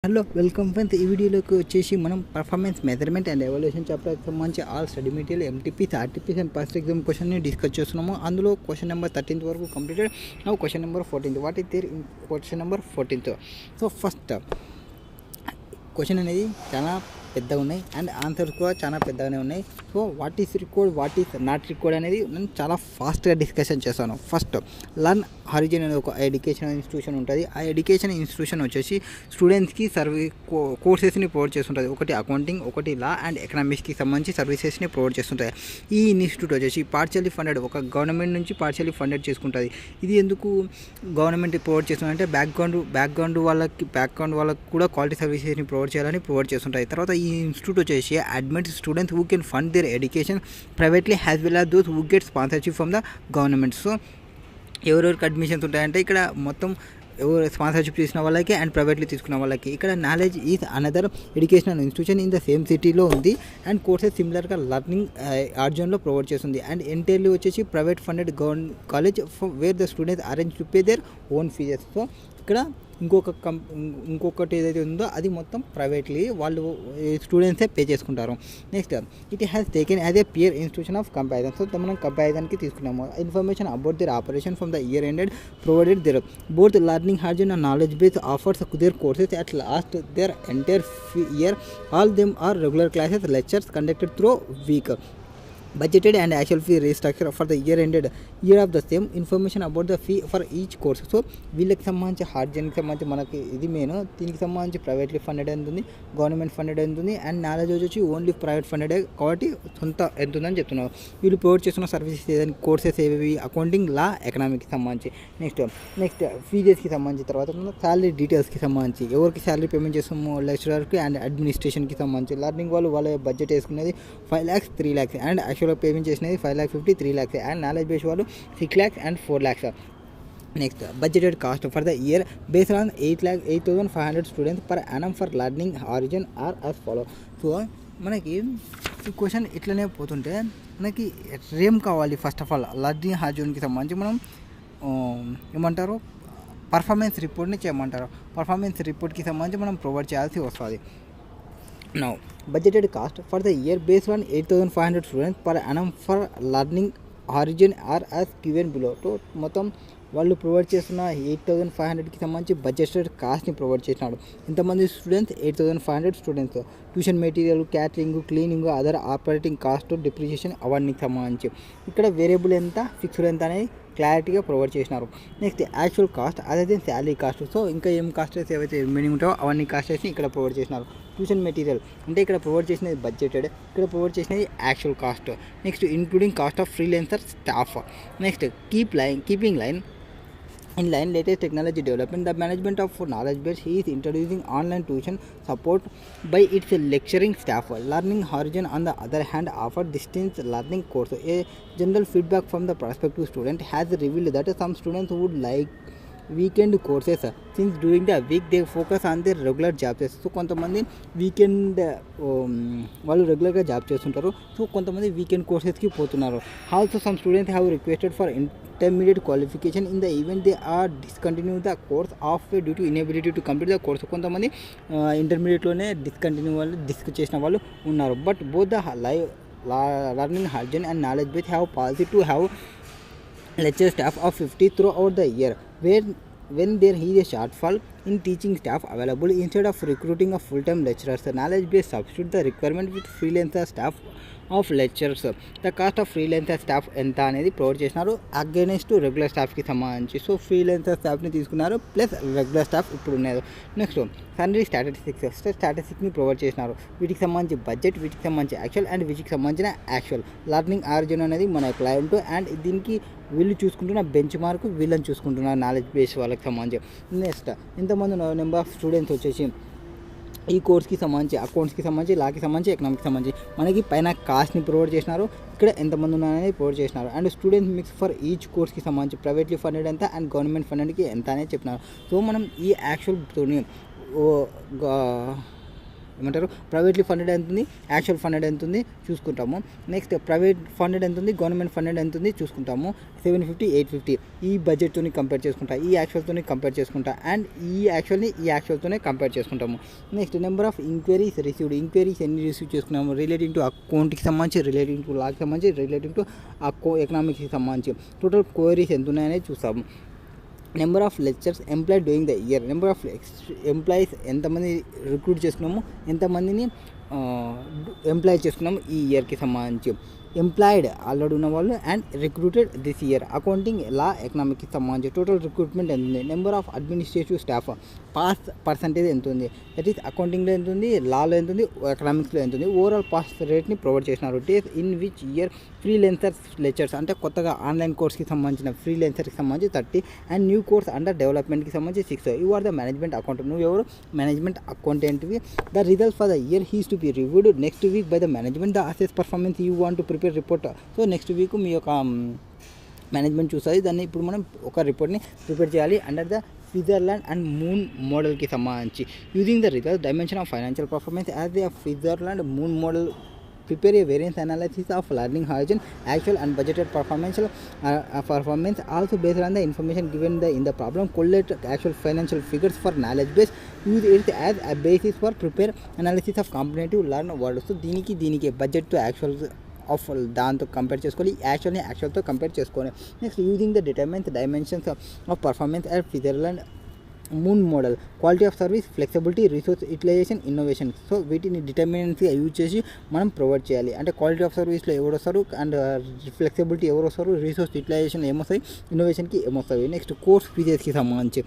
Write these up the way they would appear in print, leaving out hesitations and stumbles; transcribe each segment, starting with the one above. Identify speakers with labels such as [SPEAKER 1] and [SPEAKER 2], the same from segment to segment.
[SPEAKER 1] Hello welcome friends. ఈ వీడియోలోకి వచ్చేసి మనం పర్ఫార్మెన్స్ మెజర్మెంట్ అండ్ ఎవల్యూషన్ చాప్టర్కి సంబంధించి all study material MTPs RTPs and first exam క్వశ్చన్ని డిస్కస్ చేస్తున్నాము. అందులో క్వశ్చన్ నెంబర్ 13th వరకు completed. Now question number 14th. What is there in question number 14th? So first question అనేది చాలా పెద్దగా ఉన్నాయి అండ్ ఆన్సర్స్ కూడా చాలా పెద్దగానే ఉన్నాయి. So what is record, what is not record అనేది నేను చాలా ఫాస్ట్గా డిస్కషన్ చేస్తాను. ఫస్ట్ లర్న్ హారిజన్ అనే ఒక ఎడ్యుకేషన్ ఇన్స్టిట్యూషన్ ఉంటుంది. ఆ ఎడ్యుకేషన్ ఇన్స్టిట్యూషన్ వచ్చేసి స్టూడెంట్స్కి కోర్సెస్ని ప్రొవైడ్ చేస్తుంటుంది. ఒకటి అకౌంటింగ్, ఒకటి లా అండ్ ఎకనామిక్స్కి సంబంధించి సర్వీసెస్ని ప్రొవైడ్ చేస్తుంటుంది. ఈ ఇన్స్టిట్యూట్ వచ్చేసి పార్షియల్లీ ఫండెడ్, ఒక గవర్నమెంట్ నుంచి పార్షియల్లీ ఫండెడ్ చేసుకుంటుంది. ఇది ఎందుకు గవర్నమెంట్ ప్రొవైడ్ చేస్తుందంటే బ్యాక్గ్రౌండ్ వాళ్ళకి కూడా క్వాలిటీ సర్వీసెస్ని ప్రొవైడ్ చేయాలని ప్రొవైడ్ చేస్తుంటాయి. తర్వాత ఈ ఇన్స్టిట్యూట్ వచ్చేసి admits students who can fund their education privately as well as those who get sponsorship from the government. So ఎవరెవరికి అడ్మిషన్స్ ఉంటాయంటే ఇక్కడ మొత్తం ఎవరు స్పాన్సర్షిప్ తీసుకున్న వాళ్ళకి అండ్ ప్రైవేట్లీ తీసుకున్న వాళ్ళకి. ఇక్కడ knowledge is another educational institution in the same సిటీలో ఉంది అండ్ కోర్సెస్ సిమిలర్గా లర్నింగ్ ఆర్జన్లో ప్రొవైడ్ చేస్తుంది. అండ్ ఎంటైర్లీ వచ్చేసి private funded government college where the students arrange to pay their own fees. So ఇక్కడ ఇంకొకటి ఏదైతే ఉందో అది మొత్తం ప్రైవేట్లీ వాళ్ళు స్టూడెంట్సే పే చేసుకుంటారు. Next it has taken as a peer institution of comparison. So మనం కంపారిజన్కి తీసుకున్నాము. Information about their operation from the year ended provided their both learning horizon and knowledge base offers their courses at last their entire year. All them are regular classes lectures conducted through week. Budgeted and actual fee restructure for the year ended year of the same. Information about the fee for each course. So వీళ్ళకి సంబంధించి హార్జన్కి సంబంధించి మనకి ఇది main. దీనికి సంబంధించి privately funded ఎంత ఉంది, government funded ఎంత ఉంది అండ్ నాలెడ్జ్ వచ్చి ఓన్లీ ప్రైవేట్ ఫండెడ్ కాబట్టి సొంత ఎంత ఉందని చెప్తున్నారు. వీళ్ళు ప్రొవైడ్ చేస్తున్న సర్వీసెస్ ఏదైనా కోర్సెస్ ఏవి అకౌంటింగ్, లా, ఎకనామిక్కి సంబంధించి. నెక్స్ట్ ఫీజెస్కి సంబంధించి, తర్వాత శాలరీ డీటెయిల్స్కి సంబంధించి ఎవరికి శాలరీ పేమెంట్ చేస్తాము లెక్చరర్కి అండ్ అడ్మినిస్ట్రేషన్కి సంబంధించి. లర్నింగ్ వాళ్ళ బడ్జెట్ వేసుకునేది 5 lakhs 3 lakhs అండ్ యాక్చువల్గా పేమెంట్ చేసినది 5,50,000 3 lakhs అండ్ నాలెడ్జ్ బేస్ వాళ్ళు 6 lakhs and 4 lakhs. Next budgeted cost for the year based on 8,500 students per annum for learning horizon are as follow. So మనకి ఈ question ఇట్లనే పోతుంటే మనకి రేమ్ కావాలి. ఫస్ట్ ఆఫ్ ఆల్ లర్నింగ్ హారిజన్కి సంబంధించి మనం ఏమంటారు పర్ఫార్మెన్స్ రిపోర్ట్ని చేయమంటారు. పర్ఫార్మెన్స్ రిపోర్ట్కి సంబంధించి మనం ప్రొవైడ్ చేయాల్సి వస్తుంది. Now, budgeted cost for the year based on 8,500 students per annum for learning origin are as given below. So మొత్తం వాళ్ళు ప్రొవైడ్ చేస్తున్న 8,500కి సంబంధించి బడ్జెటెడ్ కాస్ట్ని ప్రొవైడ్ చేసినాడు. ఎంతమంది students? 8,500 students. Tuition material, catering, cleaning, other operating cost, depreciation అవన్నీ సంబంధించి. ఇక్కడ variable ఎంత, ఫిక్స్డ్ ఎంత అనేది క్లారిటీగా ప్రొవైడ్ చేసినారు. నెక్స్ట్ యాక్చువల్ కాస్ట్ అదే శాలరీ కాస్ట్. సో ఇంకా ఏం కాస్టెస్ ఏవైతే రిమైనింగ్ ఉంటాయో అవన్నీ కాస్టెస్ని ఇక్కడ ప్రొవైడ్ చేసినారు. ట్యూషన్ మెటీరియల్ అంటే ఇక్కడ ప్రొవైడ్ చేసినది బడ్జెటెడ్, ఇక్కడ ప్రొవైడ్ చేసినది actual cost. Next including cost of freelancer staff. Next keeping line in line latest technology development, the management of knowledge base he is introducing online tuition support by its lecturing staff. Learning Horizon on the other hand offer distance learning course. A general feedback from the prospective student has revealed that some students would like weekend courses since during the week they focus on the regular jobs. So కొంతమంది weekend వాళ్ళు రెగ్యులర్గా job చేస్తుంటారు. So కొంతమంది weekend కోర్సెస్కి పోతున్నారు. Also some students have requested for intermediate qualification in the event they are discontinue the course of due to inability to complete the course. కొంతమంది ఇంటర్మీడియట్లోనే డిస్క్ చేసిన వాళ్ళు ఉన్నారు. But both the learning horizon and knowledge base have policy to have lecture staff of 50 throughout the year, when there is a shortfall in teaching staff available. Instead of recruiting a full-time lecturers, knowledge base substitute the requirement with freelancer staff of lecturers. The cost of freelancer staff ఎంత అనేది provide చేసినారు against regular స్టాఫ్కి సంబంధించి. So freelancer స్టాఫ్ని తీసుకున్నారు plus regular staff ఇప్పుడు ఉన్నారు. Next సన్రీ స్టాటిస్టిక్స్ని provide చేసినారు. వీటికి సంబంధించి బడ్జెట్, వీటికి సంబంధించి యాక్చువల్ అండ్ వీటికి సంబంధించిన యాక్చువల్. లర్నింగ్ ఆరిజిన్ అనేది మన క్లయింట్ అండ్ దీనికి వీళ్ళు చూసుకుంటున్న బెంచ్ మార్క్, వీళ్ళని చూసుకుంటున్నారు నాలెడ్జ్ బేస్ వాళ్ళకి సంబంధించి. నెక్స్ట్ ఇంతమంది నెంబర్ ఆఫ్ స్టూడెంట్స్ వచ్చేసి ఈ కోర్స్కి సంబంధించి, అకౌంట్స్కి సంబంధించి, లాకి సంబంధించి, ఎకనామిక్కి సంబంధించి మనకి పైన కాస్ట్ని ప్రొవైడ్ చేసినారు. ఇక్కడ ఎంతమంది ఉన్నారనేది ప్రొవైడ్ చేసినారు. And students mix for each కోర్స్కి సంబంధించి ప్రైవేట్లీ ఫండెడ్ ఎంత అండ్ గవర్నమెంట్ ఫండెడ్కి ఎంత అనేది చెప్పినారు. సో మనం ఈ యాక్చువల్తోని ఏమంటారు ప్రైవేట్లీ ఫండెడ్ ఎంత ఉంది, యాక్చువల్ ఫండెడ్ ఎంత ఉంది చూసుకుంటాము. నెక్స్ట్ ప్రైవేట్ ఫండెడ్ ఎంత ఉంది, గవర్నమెంట్ ఫండెడ్ ఎంత ఉంది చూసుకుంటాము. 750, 850 ఈ బడ్జెట్తో కంపేర్ చేసుకుంటా, ఈ యాక్చువల్తో కంపేర్ చేసుకుంటా, అండ్ ఈ యాక్చువల్తోనే కంపేర్ చేసుకుంటాము. Next number of enquiries received, enquiries ఎన్ని రిసీవ్ చేసుకున్నాము రిలేటింగ్ టు అకౌంట్కి సంబంధించి, రిలేటింగ్ టు లాకి సంబంధించి, రిలేటింగ్ టు ఎకనామిక్స్కి సంబంధించి టోటల్ క్వైరీస్ ఎంత ఉన్నాయనేది చూస్తాము. Number of lectures employ during the year, number of employees ఎంతమంది రిక్రూట్ చేసుకున్నాము, ఎంతమందిని ఎంప్లాయ్ చేసుకున్నాము ఈ ఇయర్కి సంబంధించి. ఎంప్లాయిడ్ ఆల్రెడీ ఉన్న వాళ్ళు and recruited this year accounting, law, ఎకనామిక్కి సంబంధించి టోటల్ రిక్రూట్మెంట్ ఎంత ఉంది. Number of administrative staff pass percentage ఎంత ఉంది, దట్ ఈస్ అకౌంటింగ్లో ఎంత ఉంది, లాలో ఎంత ఉంది, ఎకనామిక్స్లో ఎంత ఉంది. ఓవరాల్ పాస్ రేట్ని ప్రొవైడ్ చేసినారు. Days in which year freelancers lectures అంటే కొత్తగా ఆన్లైన్ కోర్స్కి సంబంధించిన ఫ్రీలాన్సర్కి సంబంధించి 30 అండ్ న్యూ కోర్స్ అండర్ డెవలప్మెంట్కి సంబంధించి 6. You are the management account, నువ్వు ఎవరు మేనేజ్మెంట్ అకౌంటెంట్వి. The results for the year has to be reviewed next week by the management. The assess performance you want to prepare report. So next week మీ యొక్క management చూస్తుంది, దాన్ని ఇప్పుడు మనం ఒక రిపోర్ట్ని ప్రిపేర్ చేయాలి under the Switzerland and moon మోడల్కి సంబంధించి. Using the result dimension of financial performance as the Switzerland moon model prepare a variance analysis of learning horizon, actual and budgeted performance also based on the information given in the problem. Collect actual financial figures for knowledge base, use it as a basis for prepare analysis of competitive learn world. So దీనికి budget to actual of దాంతో compare చేసుకోవాలి, యాక్చువల్తో compare చేసుకోవాలి. Next using the determines dimensions of performance at Switzerland moon model, quality of service, flexibility, resource utilisation, innovation. So వీటిని డిటర్మినెన్స్గా use చేసి మనం provide చేయాలి. అంటే క్వాలిటీ ఆఫ్ సర్వీస్లో ఎవరు వస్తారు, అండ్ ఫ్లెక్సిబిలిటీ ఎవరు వస్తారు, రిసోర్స్ యూటిలైజేషన్ ఏమొస్తాయి, ఇన్నోవేషన్కి ఏమొస్తాయి. నెక్స్ట్ కోర్స్ ఫీజెస్కి సంబంధించి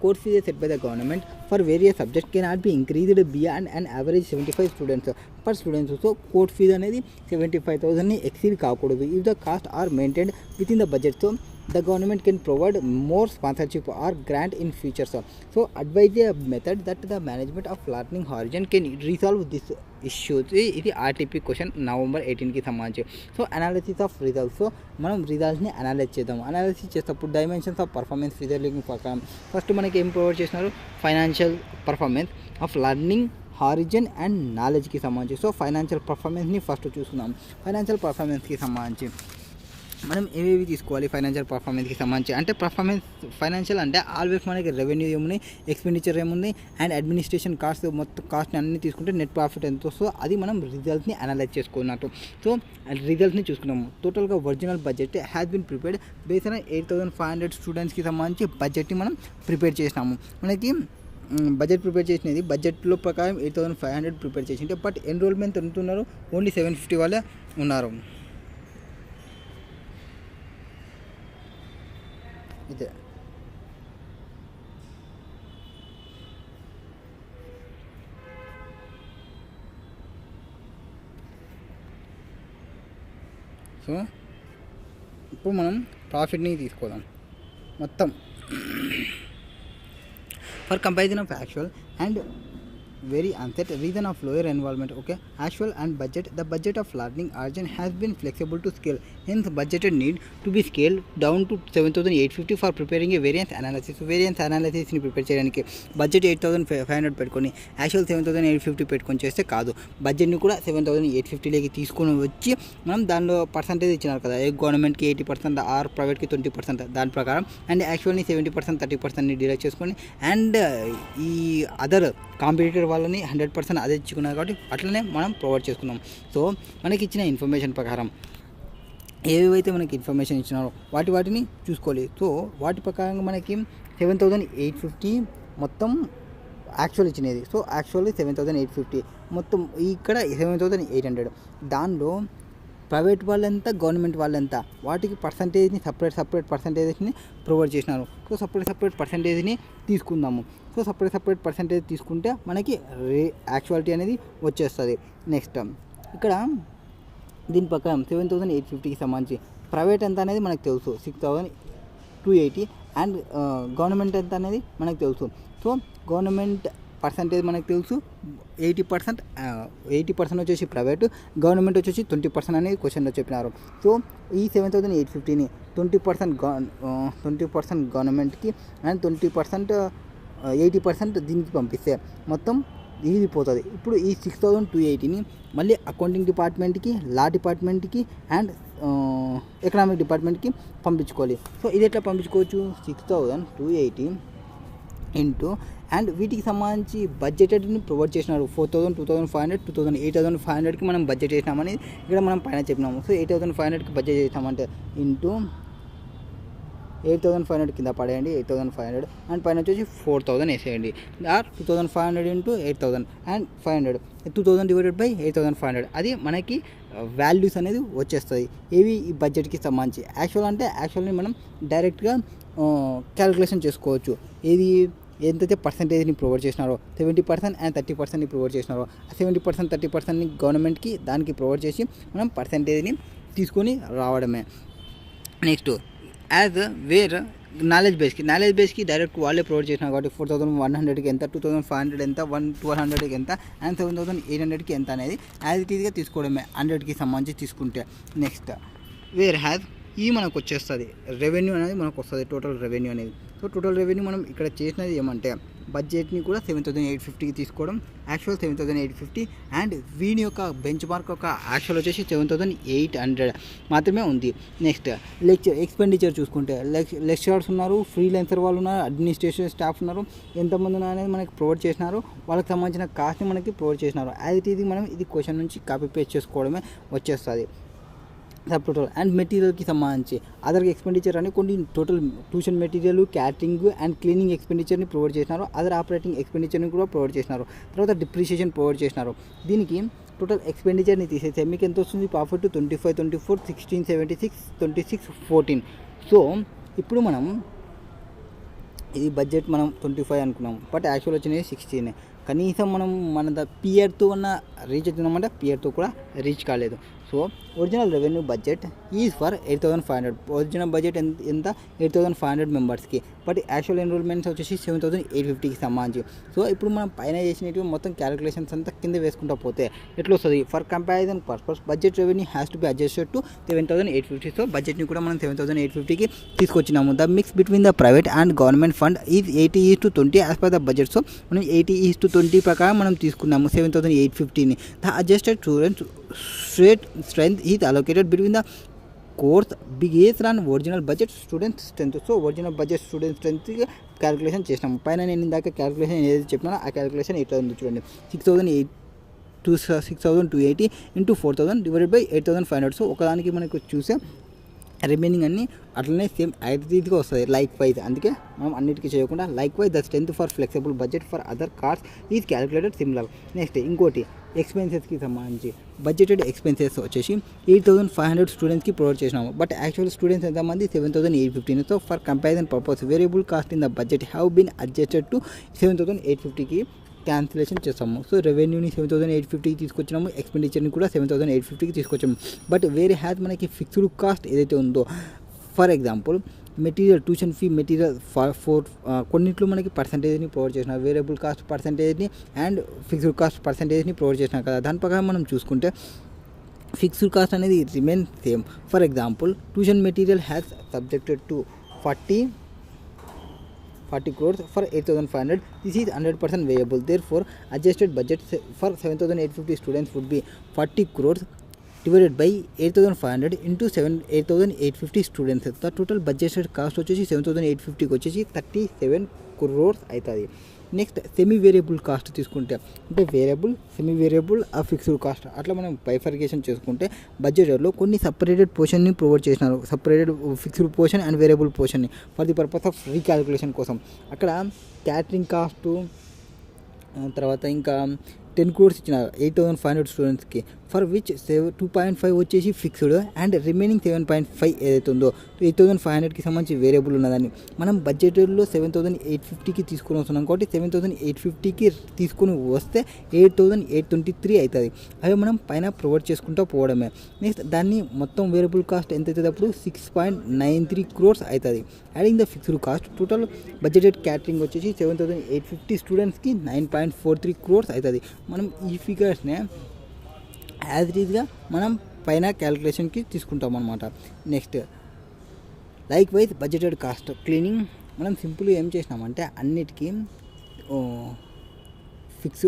[SPEAKER 1] course fees set by the government for various subjects cannot be increased beyond an average 75 students per student. So course fees అనేది 75,000 ని exceed కాకూడదు. If the costs are maintained within the budget, so the government can provide more sponsorship or grant in future. So advise a method that the management of learning horizon can resolve this issue. ఇది RTP question November 18కి సంబంధించి. So analysis of results, so మనం రిజల్ట్స్ని అనాలైజ్ చేద్దాం. Analysis చేసేటప్పుడు dimensions of performance ఫిజర్లింగ్ ప్రకారం first మనకి ఏం provide చేసినారు, financial performance of learning horizon and నాలెడ్జ్కి సంబంధించి. సో ఫైనాన్షియల్ పర్ఫార్మెన్స్ని ఫస్ట్ చూస్తున్నాం. ఫైనాన్షియల్ పర్ఫార్మెన్స్కి సంబంధించి మనం ఏవేవి తీసుకోవాలి ఫైనాన్షియల్ పర్ఫార్మెన్స్కి సంబంధించి అంటే ఫైనాన్షియల్ అంటే ఆల్వేస్ మనకి రెవెన్యూ ఏముంది, ఎక్స్పెండిచర్ ఏముంది, అండ్ అడ్మినిస్ట్రేషన్ కాస్ట్, మొత్తం కాస్ట్ని అన్ని తీసుకుంటే నెట్ ప్రాఫిట్ ఎంత వస్తుందో అది మనం రిజల్ట్ని అనలైజ్ చేసుకున్నట్టు. సో రిజల్ట్ని చూసుకున్నాము. టోటల్గా original budget has been prepared based on 8,500 స్టూడెంట్స్కి సంబంధించి బడ్జెట్ని మనం ప్రిపేర్ చేసినాము. మనకి బడ్జెట్ ప్రిపేర్ చేసినది బడ్జెట్లో ప్రకారం 8,500 ప్రిపేర్ చేసింటే, బట్ ఎన్రోల్మెంట్ ఎంత ఉన్నారు, ఓన్లీ 750 వాళ్ళే ఉన్నారు. ఇదే సో ఇప్పుడు మనం ప్రాఫిట్ని తీసుకోదాం మొత్తం. For comparison of actual and very unset reason of lower involvement. Okay, actual and budget, the budget of learning horizon has been flexible to scale, hence budgeted need to be scaled down to 7,850 for preparing a variance analysis. Variance analysis ni prepare cheyadaniki budget 8,500 పెట్టుకొని actual 7,850 పెట్టుకొని చేస్తే కాదు. బడ్జెట్ని కూడా 7,850 లేకి తీసుకొని వచ్చి మనం దానిలో పర్సంటేజ్ ఇచ్చినారు కదా, గవర్నమెంట్కి 80% ఆర్ ప్రైవేట్కి 20% దాని ప్రకారం, అండ్ యాక్చువల్ని 70% 30% డిడక్ట్ చేసుకొని, అండ్ ఈ అదర్ కాంపిటేటర్ వాళ్ళని 100% అదే ఇచ్చుకున్నారు కాబట్టి అట్లనే మనం ప్రొవైడ్ చేసుకున్నాం. సో మనకి ఇచ్చిన ఇన్ఫర్మేషన్ ప్రకారం ఏవైతే మనకి ఇన్ఫర్మేషన్ ఇచ్చినారో వాటిని చూసుకోవాలి. సో వాటి ప్రకారంగా మనకి 7,850 మొత్తం యాక్చువల్ ఇచ్చినది. సో యాక్చువల్లీ 7,850 మొత్తం, ఇక్కడ 7,800. దానిలో ప్రైవేట్ వాళ్ళంతా గవర్నమెంట్ వాళ్ళంతా వాటికి పర్సంటేజ్ని సపరేట్ పర్సంటేజెస్ని ప్రొవైడ్ చేసినారు. సో సపరేట్ పర్సంటేజ్ని తీసుకుందాము. సో సపరేట్ పర్సంటేజ్ తీసుకుంటే మనకి యాక్చువాలిటీ అనేది వచ్చేస్తుంది. నెక్స్ట్ ఇక్కడ దీని ప్రకారం 7,850కి సంబంధించి ప్రైవేట్ ఎంత అనేది మనకు తెలుసు 6,280, అండ్ గవర్నమెంట్ ఎంత అనేది మనకు తెలుసు. సో గవర్నమెంట్ పర్సంటేజ్ మనకు తెలుసు 80% వచ్చేసి ప్రైవేటు, గవర్నమెంట్ వచ్చేసి 20% అనేది క్వశ్చన్లో చెప్పినారు. సో ఈ 7,850ని 20% గవర్నమెంట్కి అండ్ 80% దీనికి పంపిస్తే మొత్తం ఇది పోతుంది. ఇప్పుడు ఈ 6,280ని మళ్ళీ అకౌంటింగ్ డిపార్ట్మెంట్కి, లా డిపార్ట్మెంట్కి అండ్ ఎకనామిక్ డిపార్ట్మెంట్కి పంపించుకోవాలి. సో ఇది ఎట్లా పంపించుకోవచ్చు, 6,280 ఇంటూ అండ్ వీటికి సంబంధించి బడ్జెటెడ్ని ప్రొవైడ్ చేసినారు. 4,000, 2,500, 2,000, 8,500కి మనం బడ్జెట్ చేసినామని ఇక్కడ మనం పైన చెప్పినాము. సో 8,500కి బడ్జెట్ చేసినామంటే ఇంటూ 8,500 కింద పడేయండి, 8,500 అండ్ పైన వచ్చేసి 4,000 వేసేయండి. Or 2,500 into 8,000 and 500, 2,000 divided by 8,500 అది మనకి వాల్యూస్ అనేది వచ్చేస్తుంది. ఏవి ఈ బడ్జెట్కి సంబంధించి. యాక్చువల్ని మనం డైరెక్ట్గా క్యాలిక్యులేషన్ చేసుకోవచ్చు. ఏది ఎంతైతే పర్సెంటేజ్ని ప్రొవైడ్ చేసినారో 70% అండ్ 30%ని ప్రొవైడ్ చేసినారో 70%, 30%ని గవర్నమెంట్కి దానికి ప్రొవైడ్ చేసి మనం పర్సెంటేజ్ని తీసుకొని రావడమే. నెక్స్ట్ యాజ్ వేర్ నాలెడ్జ్ బేస్కి డైరెక్ట్ వాళ్ళే ప్రొవైడ్ చేసినారు కాబట్టి 4,100కి ఎంత, 2,500 ఎంత, 1,200కి ఎంత అండ్ 7,800కి ఎంత అనేది యాజ్ ఇట్ ఈజ్గా తీసుకోవడమే 100కి సంబంధించి తీసుకుంటే. నెక్స్ట్ వేర్ హ్యాజ్ ఇది మనకు వచ్చేస్తుంది, రెవెన్యూ అనేది మనకు వస్తుంది, టోటల్ రెవెన్యూ అనేది. సో టోటల్ రెవెన్యూ మనం ఇక్కడ చేసినది ఏమంటే బడ్జెట్ని కూడా 7,850కి తీసుకోవడం, యాక్చువల్ 7,850 అండ్ వీని యొక్క బెంచ్ మార్క్ యొక్క యాక్చువల్ వచ్చేసి 7,800 మాత్రమే ఉంది. నెక్స్ట్ ఎక్స్పెండిచర్ చూసుకుంటే లెక్చరర్స్ ఉన్నారు, ఫ్రీలాన్సర్ వాళ్ళు ఉన్నారు, అడ్మినిస్ట్రేషన్ స్టాఫ్ ఉన్నారు, ఎంతమంది ఉన్నారు అనేది మనకి ప్రొవైడ్ చేసినారు, వాళ్ళకి సంబంధించిన కాస్ట్ని మనకి ప్రొవైడ్ చేసినారు. యాజ్ ఇట్ ఈజ్ మనం ఇది క్వశ్చన్ నుంచి కాపీ పేస్ట్ చేసుకోవడమే వచ్చేస్తుంది. సబ్ టోటల్ అండ్ మెటీరియల్కి సంబంధించి అదర్ ఎక్స్పెండిచర్ అని కొన్ని total tuition material, catering and cleaning ఎక్స్పెండిచర్ని ప్రొవైడ్ చేసినారు, అదర్ ఆపరేటింగ్ ఎక్స్పెండిచర్ని కూడా ప్రొవైడ్ చేసినారు, తర్వాత డిప్రిషియేషన్ ప్రొవైడ్ చేసినారు. దీనికి టోటల్ ఎక్స్పెండిచర్ని తీసేస్తే మీకు ఎంత వస్తుంది, ప్రాఫిట్ 25, 24, 16, 76, 26, 14. సో ఇప్పుడు మనం ఇది బడ్జెట్ మనం 25 అనుకున్నాం, బట్ యాక్చువల్ వచ్చినది 16. కనీసం మనం మన పియర్తో ఉన్న రీచ్ అవుతున్నామంటే పియర్తో కూడా రీచ్ కాలేదు. So original revenue budget is for 8,500. Original budget ఎంత 8,500 మెంబర్స్కి, బట్ యాక్చువల్ ఎన్రోల్మెంట్స్ వచ్చేసి 7,850కి సంబంధించి. సో ఇప్పుడు మనం పైన చేసినవి మొత్తం క్యాలిక్యులేషన్స్ అంతా కింద వేసుకుంటా పోతే ఎట్లా వస్తుంది, for comparison purpose budget revenue has to be adjusted to 7,850. So బడ్జెట్ని కూడా మనం 7,850కి తీసుకొచ్చినాము. The mix between the private and government fund is 80:20 as per the budget. So మనం 80:20 ప్రకారం మనం తీసుకున్నాము 7,850ని. The adjusted strength is allocated between the course based on original budget student strength. So original budget student strength calculation చేసినాము. పైన నేను ఇందాక calculation ఏదైతే చెప్పినా ఆ క్యాలిక్యులేషన్ ఇట్లా ఉంది చూడండి, 6,280 ఇంటూ 4,000 డివైడెడ్ బై 8,500. సో ఒకదానికి మనకు చూసే రిమైనింగ్ అన్నీ అట్లనే సేమ్ ఐడెంటిటీగా వస్తుంది లైక్ వైజ్. అందుకే మనం అన్నిటికీ చేయకుండా like wise the strength for flexible budget for other cars is calculated similar. Next ఇంకోటి ఎక్స్పెన్సెస్కి సంబంధించి బడ్జెటెడ్ ఎక్స్పెన్సెస్ వచ్చేసి 8,500 స్టూడెంట్స్కి ప్రొవైడ్ చేసినాము, బట్ యాక్చువల్ స్టూడెంట్స్ ఎంతమంది 7,850. So for comparison purpose variable cost in the budget have been adjusted to 7,850కి cancellation చేస్తాము. So రెవెన్యూని 7,850కి తీసుకొచ్చినాము, ఎక్స్పెండిచర్ని కూడా 7,850కి తీసుకొచ్చాము. బట్ వేరే హ్యాజ్ మనకి ఫిక్స్డ్ కాస్ట్ ఏదైతే ఉందో, for example material, tuition fee material కొన్నిట్లో మనకి పర్సంటేజ్ని ప్రొవైడ్ చేసినారు, వేరియబుల్ కాస్ట్ పర్సంటేజ్ని అండ్ ఫిక్స్డ్ కాస్ట్ పర్సంటేజ్ని ప్రొవైడ్ చేసినారు కదా. దాని ప్రకారం మనం చూసుకుంటే ఫిక్స్డ్ కాస్ట్ అనేది remain same. For example tuition material has subjected to 40 crores for 8,500. This is 100% variable. Therefore, adjusted budget for 7,850 students would be 40 crores divided by 8,500 into 8,850 students. The total budgeted cost వచ్చేసి 7,850కి వచ్చేసి 37 crores అవుతుంది. Next semi variable cost తీసుకుంటే అంటే variable, semi variable, ఆ fixed cost అట్లా మనం bifurcation చేసుకుంటే బడ్జెట్లో కొన్ని సపరేటెడ్ పోర్షన్ని ప్రొవైడ్ చేసినారు, separated fixed portion and variable పోర్షన్ని for the purpose of recalculation కోసం. అక్కడ క్యాటరింగ్ కాస్టు, తర్వాత ఇంకా 10 crores ఇచ్చినారు 8,500 స్టూడెంట్స్కి, ఫర్ విచ్ 2.5 వచ్చేసి ఫిక్స్డ్ అండ్ రిమైనింగ్ 7.5 ఏదైతే ఉందో 8,500కి సంబంధించి వేరియబుల్ ఉన్నదాన్ని మనం బడ్జెట్లో 7,850కి తీసుకొని వస్తున్నాం కాబట్టి 7,850కి తీసుకొని వస్తే 8,823 అవుతుంది. అవి మనం పైన ప్రొవైడ్ చేసుకుంటూ పోవడమే. నెక్స్ట్ దాన్ని మొత్తం వేరియబుల్ కాస్ట్ ఎంత అవుతుంది అప్పుడు 6.93 crores అవుతుంది. Adding the fixed cost total budgeted catering వచ్చేసి 7,850 స్టూడెంట్స్కి 9.43 crores అవుతుంది. మనం ఈ ఫిగర్స్నే యాజ్ ఇట్ ఈజ్గా మనం పైన క్యాలిక్యులేషన్కి తీసుకుంటాం అనమాట. Next like wise budgeted cost cleaning మనం సింపుల్గా ఏం చేసినామంటే అన్నిటికీ ఫిక్స్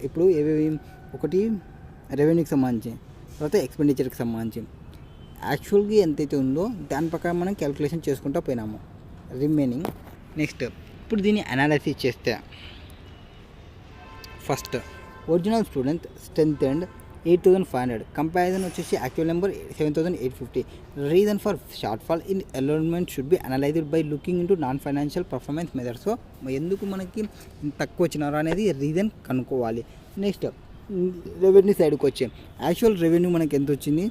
[SPEAKER 1] ఇప్పుడు ఏవేవి ఒకటి రెవెన్యూకి సంబంధించి, తర్వాత ఎక్స్పెండిచర్కి సంబంధించి యాక్చువల్గా ఎంతైతే ఉందో దాని ప్రకారం మనం క్యాలిక్యులేషన్ చేసుకుంటూ పోయినాము రిమైనింగ్. నెక్స్ట్ ఇప్పుడు దీన్ని అనాలిసిస్ చేస్తే first original student strength and 8,500, comparison వచ్చేసి actual number 7,850. Reason for shortfall in enrolment should be analysed by looking into non financial performance method. So ఎందుకు మనకి తక్కువ వచ్చినారో అనేది రీజన్ కనుక్కోవాలి. నెక్స్ట్ రెవెన్యూ సైడ్కి వచ్చి యాక్చువల్ రెవెన్యూ మనకి ఎంత వచ్చింది,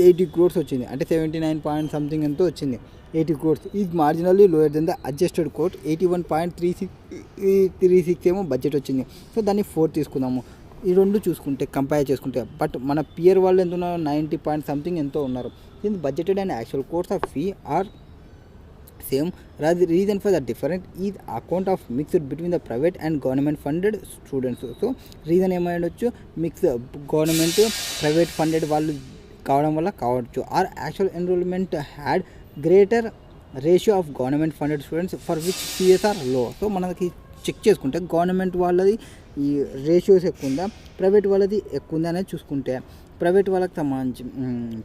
[SPEAKER 1] 80 crores వచ్చింది, అంటే 79 పాయింట్ సంథింగ్ ఎంతో వచ్చింది. 80 crores is marginally lower than the adjusted quote. 81.36 ఏమో బడ్జెట్ వచ్చింది. సో దాన్ని 4 తీసుకుందాము. ఈ రెండు చూసుకుంటే కంపేర్ చేసుకుంటే, బట్ మన పియర్ వాళ్ళు ఎంత ఉన్నారు, 90 పాయింట్ సంథింగ్ ఎంతో ఉన్నారు. దీని budgeted and actual course of fee are same. Reason for the different is account of mixed between the private and government funded students. So reason ఏమైండొచ్చు, మిక్స్ గవర్నమెంట్ ప్రైవేట్ ఫండెడ్ వాళ్ళు కావడం వల్ల కావచ్చు. Or actual enrolment had greater ratio of government funded students for which fees are low. So మనకి check చేసుకుంటే government వాళ్ళది ఈ ratios ఎక్కువ ఉందా, ప్రైవేట్ వాళ్ళది ఎక్కువ ఉందా అనేది చూసుకుంటే, ప్రైవేట్ వాళ్ళకి సంబంధించి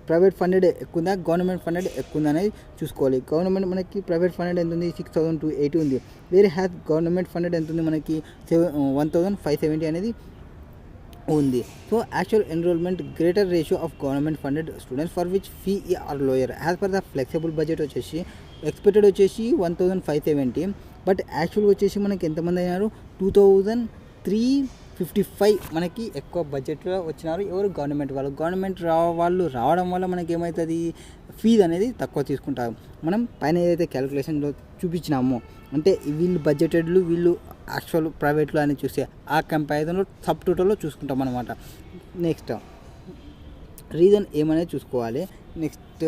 [SPEAKER 1] ప్రైవేట్ ఫండెడ్ ఎక్కువ ఉందా, గవర్నమెంట్ ఫండెడ్ ఎక్కువ ఉందా అనేది చూసుకోవాలి. గవర్నమెంట్ మనకి ప్రైవేట్ ఫండెడ్ ఎంత ఉంది, 6,280 ఉంది. వేరే హ్యాస్ గవర్నమెంట్ ఫండెడ్ ఎంత ఉంది, మనకి 1,570 అనేది ఉంది. So actual enrolment greater ratio of government funded students for which fee are lower. As per the flexible budget వచ్చేసి ఎక్స్పెక్టెడ్ వచ్చేసి 1,570, బట్ యాక్చువల్ వచ్చేసి మనకి ఎంతమంది అయినారు, 2,355 మనకి ఎక్కువ బడ్జెట్లో వచ్చినారు. ఎవరు, గవర్నమెంట్ వాళ్ళు. గవర్నమెంట్ వాళ్ళు రావడం వల్ల మనకి ఏమవుతుంది, ఫీజు అనేది తక్కువ తీసుకుంటారు. మనం పైన ఏదైతే క్యాలిక్యులేషన్లో చూపించినామో, అంటే వీళ్ళు బడ్జెటెడ్లు వీళ్ళు యాక్చువల్ ప్రైవేట్లో అని చూస్తే ఆ కంపారిజన్లో సబ్ టోటల్లో చూసుకుంటాం అనమాట. నెక్స్ట్ రీజన్ ఏమనేది చూసుకోవాలి. Next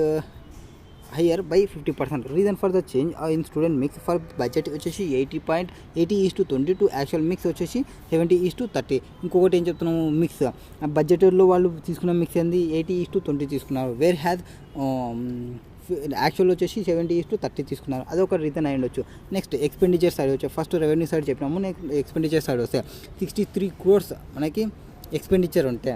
[SPEAKER 1] higher by 50%. Reason for the change in student mix for budget వచ్చేసి 80:20 యాక్చువల్ మిక్స్ వచ్చేసి 70:30. ఇంకొకటి ఏం చెప్తున్నాము, మిక్స్ బడ్జెట్లో వాళ్ళు తీసుకున్న మిక్స్ ఏంది, 80:20 తీసుకున్నారు. వేర్ హ్యాజ్ యాక్చువల్ వచ్చేసి 70:30 తీసుకున్నారు. అదొక రీజన్ అయి ఉండొచ్చు. నెక్స్ట్ ఎక్స్పెండిచర్ సైడ్ వచ్చే, ఫస్ట్ రెవెన్యూ సైడ్ చెప్పినాము. నెక్స్ట్ ఎక్స్పెండిచర్ సైడ్ వస్తే 63 crores మనకి ఎక్స్పెండిచర్ ఉంటే,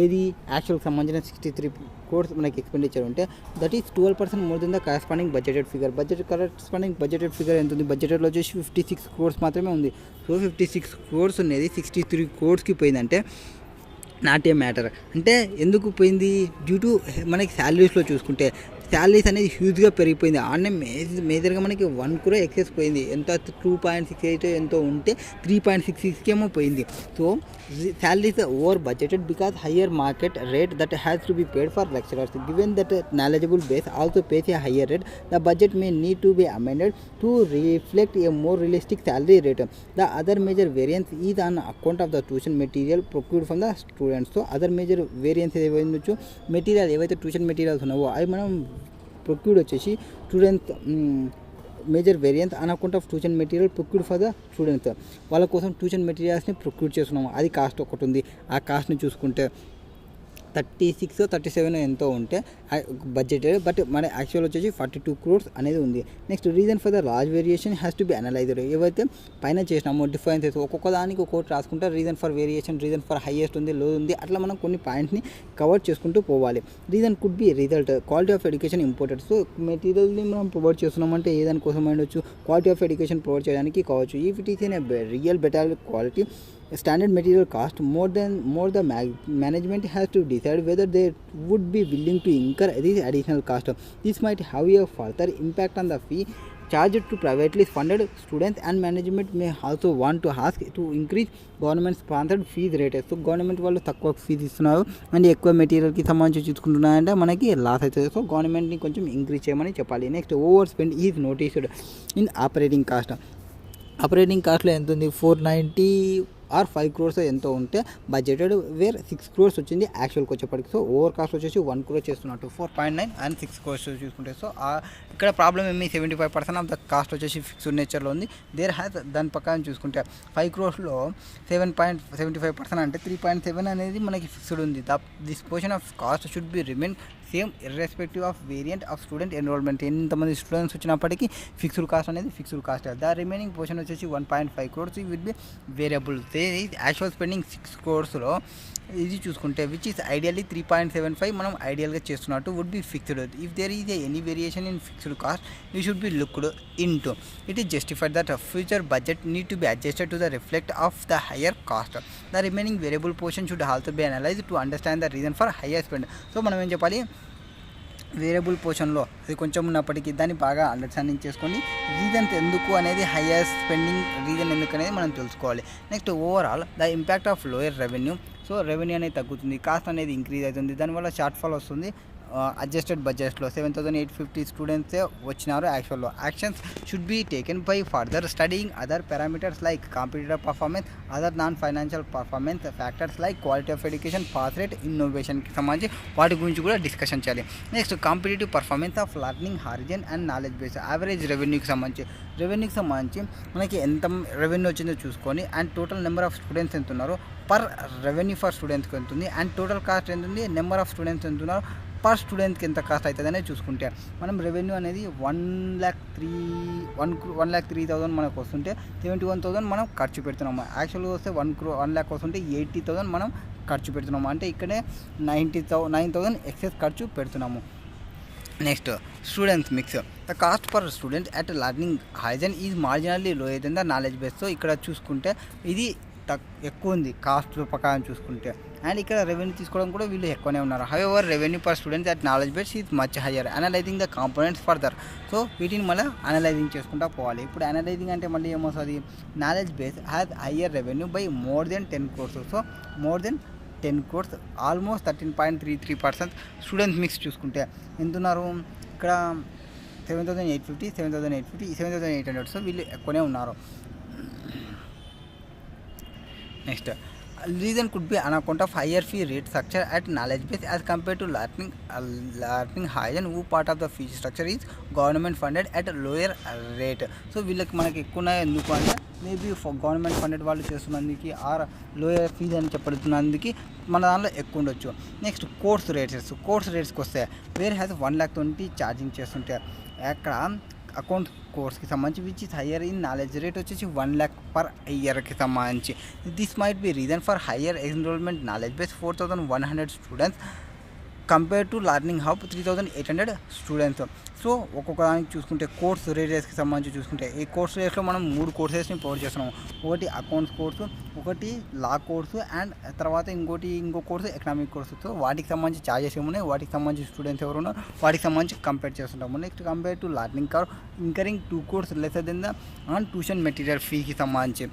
[SPEAKER 1] ఏది యాక్చువల్కి సంబంధించిన 63 crores మనకి ఎక్స్పెండిచర్ ఉంటే, that is 12% more than the corresponding budgeted figure. Corresponding budgeted figure ఎంత ఉంది, బడ్జెట్లో వచ్చేసి 56 crores మాత్రమే ఉంది. సో 56 crores అనేది 63 crores పోయిందంటే నాట్ ఏ మ్యాటర్. అంటే ఎందుకు పోయింది, డ్యూ టు మనకి శాలరీస్లో చూసుకుంటే శాలరీస్ అనేది హ్యూజ్గా పెరిగిపోయింది. ఆడనే మేజర్గా మనకి 1 crore ఎక్సెస్ పోయింది. ఎంత 2.68 ఎంతో ఉంటే 3.66 ఏమో పోయింది. So salaries over budgeted because higher market rate that has to be paid for lecturers. Given that knowledgeable base also pays a higher rate, the budget may need to be amended to reflect a more realistic salary rate. The other major variance is on account of the tuition material procured from the students. So other major variance ఏవైతే material ఏవైతే tuition materials ఉన్నావో అవి మనం procured వచ్చేసి students major variance on account of tuition material procured for the students. వాళ్ళ కోసం tuition మెటీరియల్స్ని procure చేస్తున్నాము. అది కాస్ట్ ఒకటి ఉంది. ఆ కాస్ట్ని చూసుకుంటే 36-37 ఎంతో ఉంటే బడ్జెటెడ్, బట్ మన యాక్చువల్ వచ్చేసి 42 crores అనేది ఉంది. Next reason for the large variation has to B analysed. ఏవైతే పైన చేసినామో డిఫరెన్సెస్ ఒక్కొక్క దానికి ఒక్కొక్కటి రాసుకుంటే reason for variation, reason for highest ఉంది, లో ఉంది, అట్లా మనం కొన్ని పాయింట్స్ని కవర్ చేసుకుంటూ పోవాలి. Reason could B result, quality of education important. So మెటీరియల్ని మనం ప్రొవైడ్ చేస్తున్నామంటే ఏ దానికోసం ఉండొచ్చు, క్వాలిటీ ఆఫ్ ఎడ్యుకేషన్ ప్రొవైడ్ చేయడానికి కావచ్చు. If it is in real better quality standard material cost more the management has to decide whether they would be willing to incur this additional cost. This might have a further impact on the fee charged to privately funded students, and management may also want to ask to increase government sponsored fees rate. So government వాళ్ళు తక్కువ fee ఇస్తున్నారు and ఎక్కువ మెటీరియల్కి సంబంధించి చూసుకుంటున్నారంటే మనకి loss అవుతుంది. So గవర్నమెంట్ని కొంచెం increase చేయమని చెప్పాలి. Next over spend is noticed in operating cost. Operating కాస్ట్లో ఎంత ఉంది, 490 or 5 crores ఎంతో ఉంటే బడ్జెటెడ్ వేర్ 6 crores వచ్చింది యాక్చువల్కి వచ్చేప్పటికి. సో ఓవర్ కాస్ట్ వచ్చేసి 1 crore చేస్తున్నట్టు 4.9 and 6 crores చూసుకుంటే. సో ఇక్కడ ప్రాబ్లం ఏమి, 75% ఆఫ్ ద కాస్ట్ వచ్చేసి ఫిక్స్డ్ నేచర్లో ఉంది. దేర్ హ్యాస్ దాని ప్రకారం చూసుకుంటే 5 crores-లో 7.75% అంటే 3.7 అనేది మనకి ఫిక్స్డ్ ఉంది. This portion of cost should be remain same irrespective of variant of student enrolment. ఎంతమంది స్టూడెంట్స్ వచ్చినప్పటికీ ఫిక్స్డ్ కాస్ట్ అనేది fixed cost. The remaining portion వచ్చేసి 1.5 crores will be variable. Actual spending 6 crores ఇది చూసుకుంటే విచ్ ఈస్ ఐడియల్లీ 3.75 మనం ఐడియల్గా చేస్తున్నట్టు would be fixed. If there is any variation in fixed cost you should be looked in to. It is justified that future budget need to be adjusted to the reflect of the higher cost. The remaining variable portion should also be analyse to understand the reason for higher spend. So మనం ఏం చెప్పాలి, variable పోర్షన్లో అది కొంచెం ఉన్నప్పటికీ దాన్ని బాగా understanding చేసుకొని reason ఎందుకు అనేది హయ్యర్ స్పెండింగ్ రీజన్ ఎందుకు అనేది మనం తెలుసుకోవాలి. Next overall the impact of lower revenue. So revenue అనేది తగ్గుతుంది, కాస్ట్ అనేది ఇంక్రీజ్ అవుతుంది, దానివల్ల షార్ట్ ఫాల్ వస్తుంది. అడ్జస్టెడ్ బడ్జెట్లో 7,850 స్టూడెంట్సే వచ్చినారు. యాక్చువల్లో actions should be taken by further studying other parameters like competitive performance, other non financial performance factors like quality of education, pass rate, ఇన్నోవేషన్కి సంబంధించి వాటి గురించి కూడా డిస్కషన్ చేయాలి. Next competitive performance of learning horizon and knowledge base. Average రెవెన్యూకి సంబంధించి మనకి ఎంత రెవెన్యూ వచ్చిందో చూసుకొని and total number of students ఎంత ఉన్నారు, పర్ రెవెన్యూ ఫర్ స్టూడెంట్స్కి ఎంత ఉంది అండ్ టోటల్ కాస్ట్ ఎంత ఉంది, నెంబర్ ఆఫ్ స్టూడెంట్స్ ఎంత ఉన్నారు, పర్ స్టూడెంట్కి ఎంత కాస్ట్ అవుతుంది అనేది చూసుకుంటే మనం రెవెన్యూ అనేది 1,03,000 మనకు వస్తుంటే 71,000 మనం ఖర్చు పెడుతున్నాము. యాక్చువల్గా వస్తే 1 lakh వస్తుంటే 80,000 మనం ఖర్చు పెడుతున్నాము. అంటే ఇక్కడే 9,000 ఎక్సెస్ ఖర్చు పెడుతున్నాము. Next students mix. The cost per student at learning horizon is marginally lower than the knowledge base. So ఇక్కడ చూసుకుంటే ఇది ఎక్కువ ఉంది కాస్ట్ ప్రకారం చూసుకుంటే, అండ్ ఇక్కడ రెవెన్యూ తీసుకోవడం కూడా వీళ్ళు ఎక్కువనే ఉన్నారు. However revenue per students at knowledge base is much higher. Analysing the components further. So వీటిని మళ్ళీ అనలైజింగ్ చేసుకుంటా పోవాలి. ఇప్పుడు అనలైజింగ్ అంటే మళ్ళీ ఏమొస్తుంది, knowledge base has higher revenue by more than 10 crores. So more than 10 crores, almost 13.33%. Students mix చూసుకుంటే ఎంతున్నారు, ఇక్కడ 7,850, 7,800. సో వీళ్ళు ఎక్కువనే ఉన్నారు. Next reason could be on account of higher fee rate structure at knowledge base as compare to learning horizon who part of the fee structure is government funded at lower rate. So వీళ్ళకి మనకి ఎక్కువ ఉన్నాయి ఎందుకు అంటే maybe government funded వాళ్ళు చేస్తున్నందుకు are lower fees అని చెప్పడుతున్నందుకు మన దానిలో ఎక్కువ ఉండొచ్చు. నెక్స్ట్ కోర్స్ రేట్స్కి వస్తే వేర్ హ్యాస్ 1,20,000 ఛార్జింగ్ చేస్తుంటే అక్కడ అకౌంట్ కోర్స్కి సంబంధించి which is higher in knowledge rate వచ్చేసి 1 lakh per ఇయర్కి సంబంధించి. This might be reason for higher enrolment knowledge base 4,100 students compare to learning hub 3,800 students. So ఒక్కొక్క దానికి చూసుకుంటే కోర్స్ రేట్స్కి సంబంధించి చూసుకుంటే ఈ కోర్స్ రేట్స్లో మనం 3 కోర్సెస్ని ప్రొవైడ్ చేస్తున్నాము. ఒకటి అకౌంట్స్ కోర్సు, ఒకటి లా కోర్సు అండ్ తర్వాత ఇంకో కోర్సు ఎకనామిక్ కోర్సు. సో వాటికి సంబంధించి ఛార్జెస్ ఏమున్నాయి, వాటికి సంబంధించి స్టూడెంట్స్ ఎవరు ఉన్నారు, వాటికి సంబంధించి కంపేర్ చేస్తుంటాము. Next compare to learning curve incurring 2 crores lesser than the on tuition material ఫీకి సంబంధించి.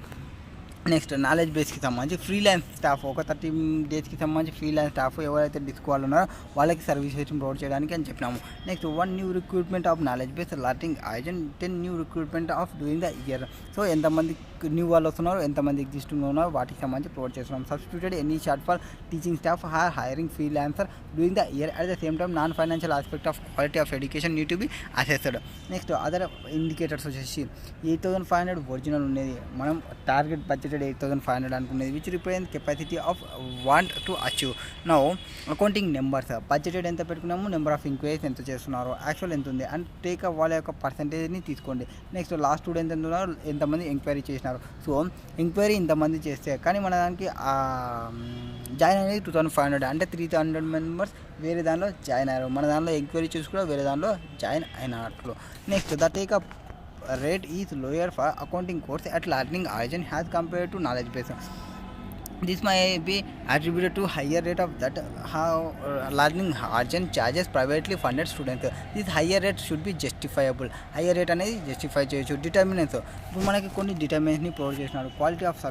[SPEAKER 1] నెక్స్ట్ నాలెడ్జ్ బేస్కి సంబంధించి ఫ్రీలాన్స్ స్టాఫ్ ఒక 30 daysకి సంబంధించి ఫ్రీలాన్స్ స్టాఫ్ ఎవరైతే డిస్క్ వాళ్ళు ఉన్నారో వాళ్ళకి సర్వీసెస్ ప్రొవైడ్ చేయడానికి అని చెప్పినాము. Next 1 new recruitment of knowledge base learning horizon, 10 new recruitment of doing the year. So ఎంతమంది న్యూ వాళ్ళు వస్తున్నారు, ఎంతమంది ఎగ్జిస్టింగ్ ఉన్నారు వాటికి సంబంధించి ప్రొవైడ్ చేస్తున్నాం. Substituted any short for teaching staff hiring freelancer doing the year. At the same time non financial aspect of quality of education need to be assessed. Next other indicators వచ్చేసి 8,500 original ఉండేది, మనం target budgeted 8,500 అనుకునేది which represent capacity of want to achieve. Now accounting numbers budgeted ఎంత పెట్టుకున్నాము, number of enquiries ఎంత చేస్తున్నారు, actual ఎంత ఉంది అండ్ టేక్ వాళ్ళ యొక్క పర్సంటేజ్ని తీసుకోండి. నెక్స్ట్ లాస్ట్ స్టూడెంట్స్ ఎంత ఉన్నారు, ఎంతమంది ఎంక్వైరీ చేసినారు. సో ఎంక్వైరీ ఇంతమంది చేస్తే కానీ మన దానికి జాయిన్ అనేది 2,500 అంటే 300 మెంబర్స్ వేరే దానిలో జాయిన్ అయ్యారు. మన దానిలో ఎంక్వైరీ చూసి కూడా వేరే దానిలో జాయిన్ అయినట్లు. Next the take up rate is lower for accounting course at learning horizon as compared to knowledge base. This may be attributed to higher rate of that how learning horizon charges privately funded students. This higher rate should be justifiable. Higher rate అనేది justify చేయొచ్చు. Determinants ఇప్పుడు మనకి కొన్ని డిటర్మినెంట్స్ని provide చేసినారు. Quality of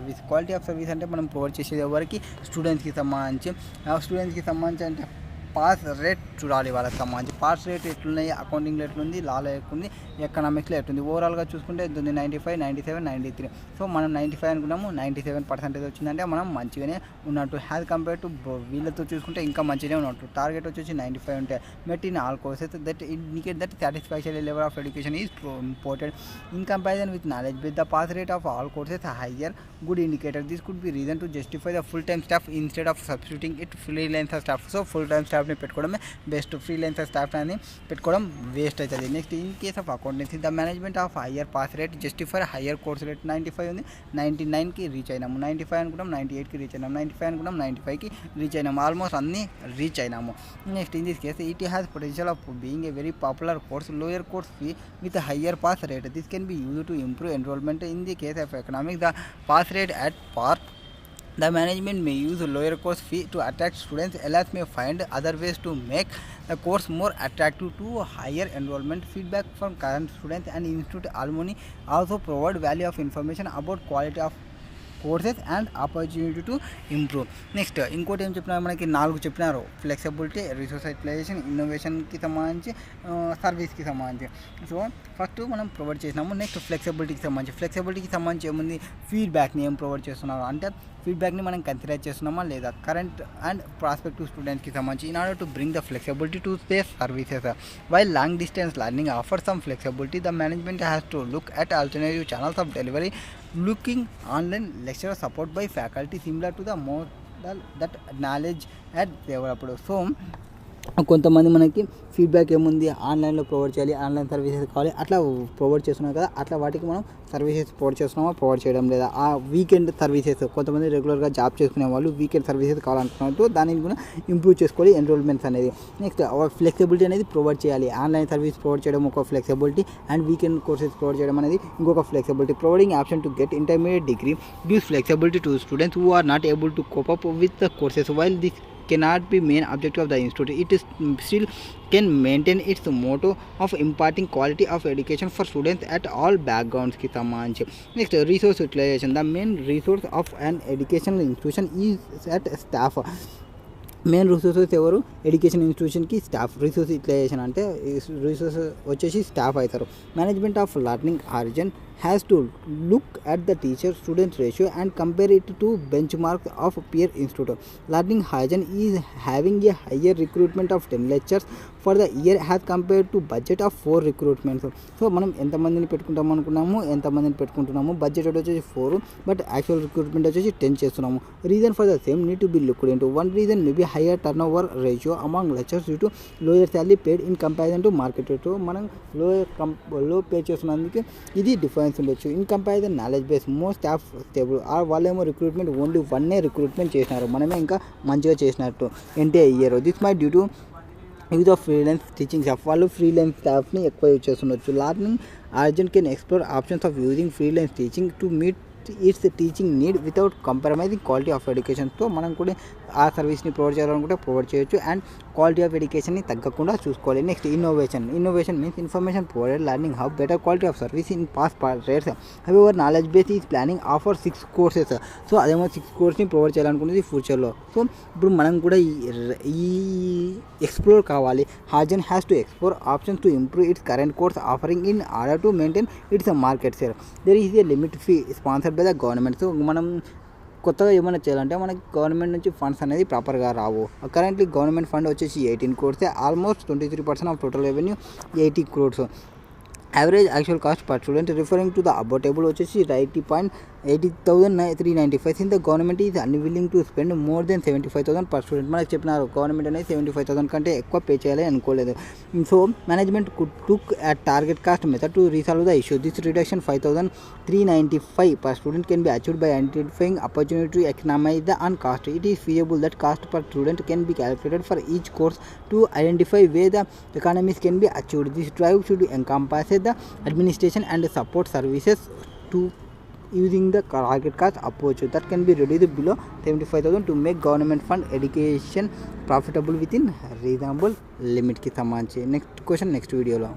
[SPEAKER 1] service అంటే మనం provide చేసేది ఎవరికి, స్టూడెంట్స్కి సంబంధించి అంటే పాస్ రేట్ చూడాలి. వాళ్ళకి సంబంధించి పాస్ రేట్ ఎట్లున్నాయి, అకౌంటింగ్లో ఎట్లుంది, లాలో ఎట్లుంది, ఎకనామిక్స్లో ఎట్లుంది. ఓవరాల్గా చూసుకుంటే ఎంత ఉంది, 95, 97, 93. సో మనం 95 అనుకున్నాము, 97% వచ్చిందంటే మనం మంచిగానే ఉన్నట్టు. హ్యాజ్ కంపేర్ టు వీళ్ళతో చూసుకుంటే ఇంకా మంచిగానే ఉన్నట్టు. టార్గెట్ వచ్చేసి 95 ఉంటే met in all courses that indicate that satisfactory level of education is important in comparison with knowledge with the pass rate of all courses higher good indicator. This could be reason to justify the full time staff instead of substituting it freelancer staff. So full time staff స్టాఫ్ని పెట్టుకోవడమే best. Freelancer staff అని పెట్టుకోవడం waste అవుతుంది. Next in case of accountancy the management of higher pass rate justify higher course rate. 95 ఉంది, 99కి reach అయినాము, 95 అనుకున్నాం 98కి reach అయినాము, 95 అనుకున్నాం 95కి రీచ్ అయినాము, ఆల్మోస్ట్ అన్నీ రీచ్ అయినాము. Next in this case it has potential of being a very popular course, lower course fee with a higher pass rate. This can be used to improve enrollment. In the case of economics, the pass rate at par, the management may use a lower course fee to attract students. LS may find other ways to make the course more attractive to higher enrollment. Feedback from current students and institute alumni also provide value of information about quality of courses and opportunity to improve. Next ఇంకోటి ఏం చెప్పినారు, మనకి 4 చెప్పినారు. Flexibility, resource utilisation, ఇన్నోవేషన్కి సంబంధించి, సర్వీస్కి సంబంధించి. So first మనం provide చేసినాము. నెక్స్ట్ ఫ్లెక్సిబిలిటీకి సంబంధించి ఏముంది, ఫీడ్బ్యాక్ని ఏం ప్రొవైడ్ చేస్తున్నారు అంటే ఫీడ్బ్యాక్ని మనం కన్సిడర్ చేస్తున్నామా లేదా, కరెంట్ అండ్ ప్రాస్పెక్టివ్ స్టూడెంట్స్కి సంబంధించి. In order to bring the flexibility to space services while long distance learning offer some flexibility, the management has to look at alternative channels of delivery, looking online lecture support by faculty similar to the model that knowledge had developed. So కొంతమంది మనకి feedback ఏముంది, ఆన్లైన్లో provide చేయాలి, online services కావాలి, అట్లా provide చేస్తున్నాం కదా, అట్లా వాటికి మనం సర్వీసెస్ ప్రొవైడ్ చేస్తున్నామా, ప్రొవైడ్ చేయడం లేదా. ఆ వీకెండ్ సర్వీసెస్, కొంతమంది రెగ్యులర్గా జాబ్ చేసుకునే వాళ్ళు వీకెండ్ సర్వీసెస్ కావాలనుకున్నట్టు దానిని కూడా ఇంప్రూవ్ చేసుకోవాలి ఎన్రోల్మెంట్స్ అనేది. నెక్స్ట్ ఫ్లెక్సిబిలిటీ అనేది ప్రొవైడ్ చేయాలి. ఆన్లైన్ సర్వీస్ ప్రొవైడ్ చేయడం ఒక flexibility and weekend courses provide చేయడం అనేది ఇంకొక flexibility. Providing option to get intermediate degree gives flexibility to students who are not able to cope up with the courses. While this cannot be main objective of the institute, it is still can maintain its motto of imparting quality of education for students at all backgrounds ki sammanchi. Next, resource utilization. The main resource of an educational institution is at staff. Main resources ఎవరు, education ఇన్స్టిట్యూషన్కి staff. Resource utilization అంటే resource వచ్చేసి staff అవుతారు. Management of learning origin has to look at the teacher student ratio and compare it to benchmarks of peer institute. Learning horizon is having a higher recruitment of 10 lectures for the year has compared to budget of 4 recruitments. So మనం ఎంతమందిని పెట్టుకుంటున్నాము, budget వచ్చేసి 4, but actual recruitment వచ్చేసి 10 చేస్తున్నాము. Reason for the same need to B looked into. One reason may be higher turnover ratio among lecturers due to lower salary paid in comparison to market rate. మనం లో pay చేస్తున్నందుకు ఇది difference ఉండొచ్చు. In comparison knowledge base more staff stable. వాళ్ళేమో recruitment only 1 recruitment చేసినారు, మనమే ఇంకా మంచిగా చేసినట్టు ఎంటే year. This may due to use of freelance teaching staff. వాళ్ళు ఫ్రీలాన్స్ స్టాఫ్ని ఎక్కువ యూజ్ చేస్తుండొచ్చు. Learning urgent can explore options of using freelance teaching to meet its teaching need without compromising quality of ఎడ్యుకేషన్తో మనం కూడా ఆ సర్వీస్ని ప్రొవైడ్ చేయాలనుకుంటే ప్రొవైడ్ చేయొచ్చు అండ్ క్వాలిటీ ఆఫ్ ఎడ్యుకేషన్ని తగ్గకుండా చూసుకోవాలి. Next innovation means information provided learning how better quality of service in pass rates. However knowledge base is planning offer 6 courses. So అదేమో 6 కోర్స్ని ప్రొవైడ్ చేయాలనుకునేది ఫ్యూచర్లో. సో ఇప్పుడు మనం కూడా ఈ ఎక్స్ప్లోర్ కావాలి. Horizon has to explore options to improve its current course offering in order to maintain its market share. There is a limit fee sponsored by the government. So మనం కొత్తగా ఏమైనా చేయాలంటే మనకి గవర్నమెంట్ నుంచి ఫండ్స్ అనేది ప్రాపర్గా రావు. Currently government fund వచ్చేసి 18 crores, almost 23% of total revenue 80 crores. Average actual cost per student referring to the about table వచ్చేసి 80,395. Since the government is unwilling to spend more than 75,000 per student. మనకు చెప్పినారు government అనేది 75,000 కంటే ఎక్కువ pay చేయాలి అనుకోలేదు. So management took at target cost method to resolve the issue. This reduction 5,395 per student can be achieved by identifying opportunity to economize the on cost. It is feasible that cost per student can be calculated for each course to identify where the economies can be achieved. This drive should encompass the administration and support services to using the target cost approach that can be reduced below 75,000 to make government fund education profitable within reasonable limit ki sammanchi. Next question next video lo.